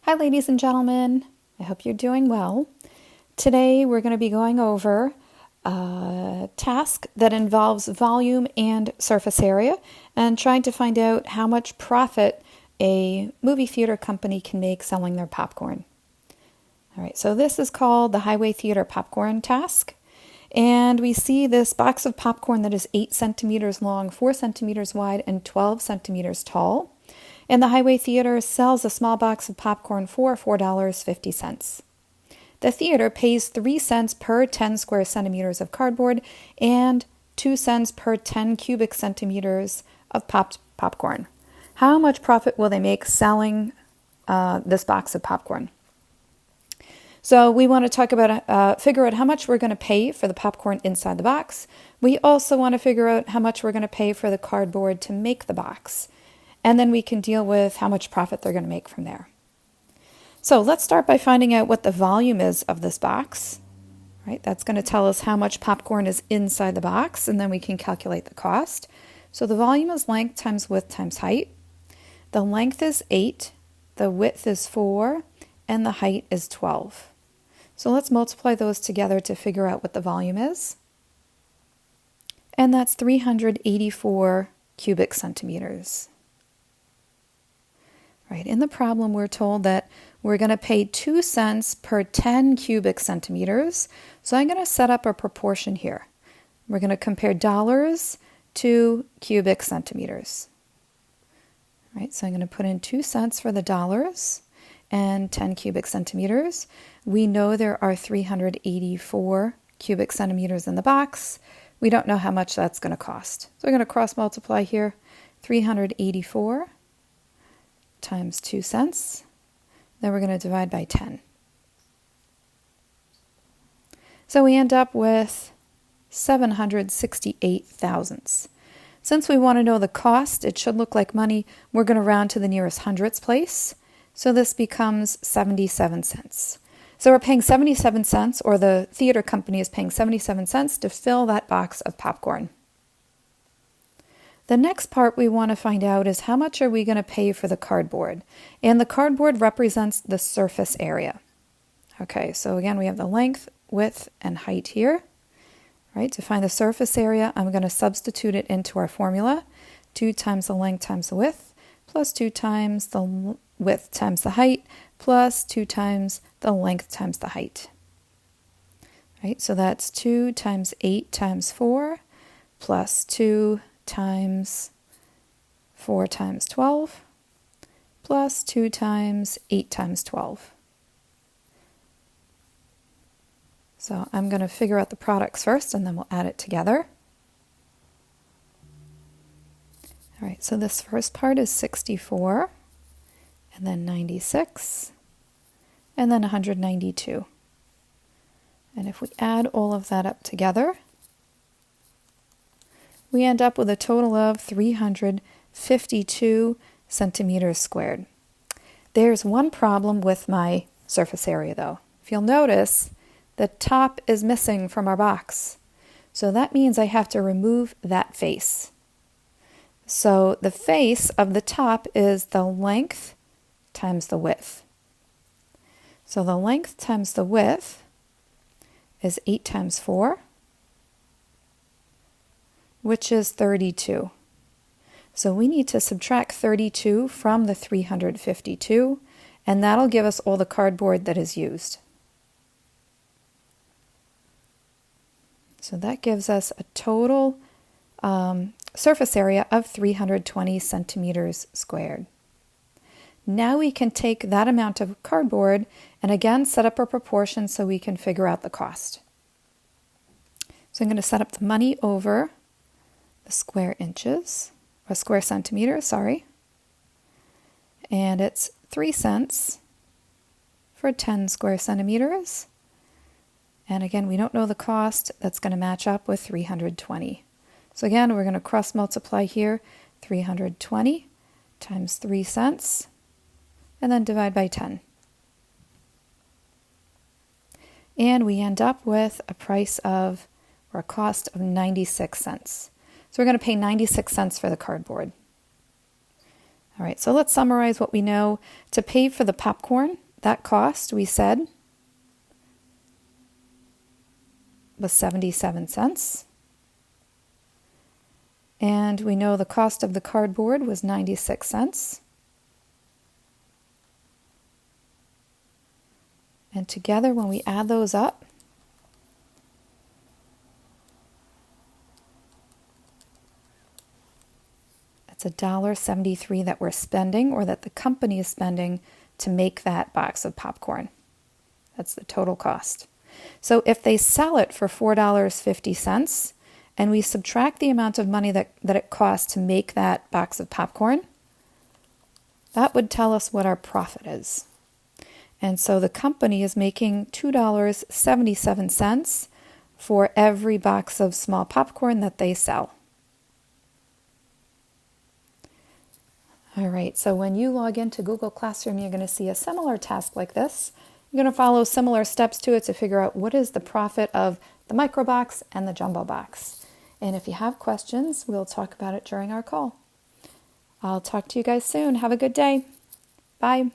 Hi, ladies and gentlemen. I hope you're doing well. Today, we're going to be going over a task that involves volume and surface area and trying to find out how much profit a movie theater company can make selling their popcorn. All right, so this is called the Highway Theater Popcorn Task. And we see this box of popcorn that is 8 centimeters long, 4 centimeters wide, and 12 centimeters tall. And the Highway Theater sells a small box of popcorn for $4.50. The theater pays 3 cents per 10 square centimeters of cardboard and 2 cents per 10 cubic centimeters of popcorn. How much profit will they make selling this box of popcorn? So we want to talk about, figure out how much we're going to pay for the popcorn inside the box. We also want to figure out how much we're going to pay for the cardboard to make the box. And then we can deal with how much profit they're going to make from there. So let's start by finding out what the volume is of this box. Right? That's going to tell us how much popcorn is inside the box, and then we can calculate the cost. So the volume is length times width times height. The length is 8, the width is 4, and the height is 12. So let's multiply those together to figure out what the volume is. And that's 384 cubic centimeters. Right, in the problem, we're told that we're going to pay 2 cents per 10 cubic centimeters. So I'm going to set up a proportion here. We're going to compare dollars to cubic centimeters. Right, so I'm going to put in 2 cents for the dollars and 10 cubic centimeters. We know there are 384 cubic centimeters in the box. We don't know how much that's going to cost. So we're going to cross multiply here. 384 times 2 cents. Then we're going to divide by 10. So we end up with 768 thousandths. Since we want to know the cost, it should look like money, we're going to round to the nearest hundredths place. So this becomes 77 cents. So we're paying 77 cents, or the theater company is paying 77 cents to fill that box of popcorn. The next part we want to find out is how much are we going to pay for the cardboard? And the cardboard represents the surface area. Okay, so again, we have the length, width, and height here. Right, to find the surface area, I'm going to substitute it into our formula. 2 times the length times the width, plus 2 times the width times the height, plus 2 times the length times the height. Right, so that's 2 times 8 times 4, plus 2 times 4 times 12, plus 2 times 8 times 12. So I'm going to figure out the products first, and then we'll add it together. All right, so this first part is 64, and then 96, and then 192. And if we add all of that up together, we end up with a total of 352 centimeters squared. There's one problem with my surface area, though. If you'll notice, the top is missing from our box. So that means I have to remove that face. So the face of the top is the length times the width. So the length times the width is 8 times 4, which is 32. So we need to subtract 32 from the 352, and that'll give us all the cardboard that is used. So that gives us a total surface area of 320 centimeters squared. Now we can take that amount of cardboard and again set up a proportion so we can figure out the cost. So I'm going to set up the money over the square inches, or square centimeters, sorry. And it's 3 cents for 10 square centimeters. And again, we don't know the cost. That's going to match up with 320. So again, we're going to cross multiply here. 320 times 3 cents, and then divide by 10. And we end up with a price of, or a cost of 96 cents. So we're going to pay 96 cents for the cardboard. All right, so let's summarize what we know. To pay for the popcorn, that cost, we said, was 77 cents. And we know the cost of the cardboard was 96 cents. And together, when we add those up, it's $1.73 that we're spending, or that the company is spending, to make that box of popcorn. That's the total cost. So if they sell it for $4.50, and we subtract the amount of money that it costs to make that box of popcorn, that would tell us what our profit is. And so the company is making $2.77 for every box of small popcorn that they sell. All right, so when you log into Google Classroom, you're going to see a similar task like this. You're going to follow similar steps to it to figure out what is the profit of the micro box and the jumbo box. And if you have questions, we'll talk about it during our call. I'll talk to you guys soon. Have a good day. Bye.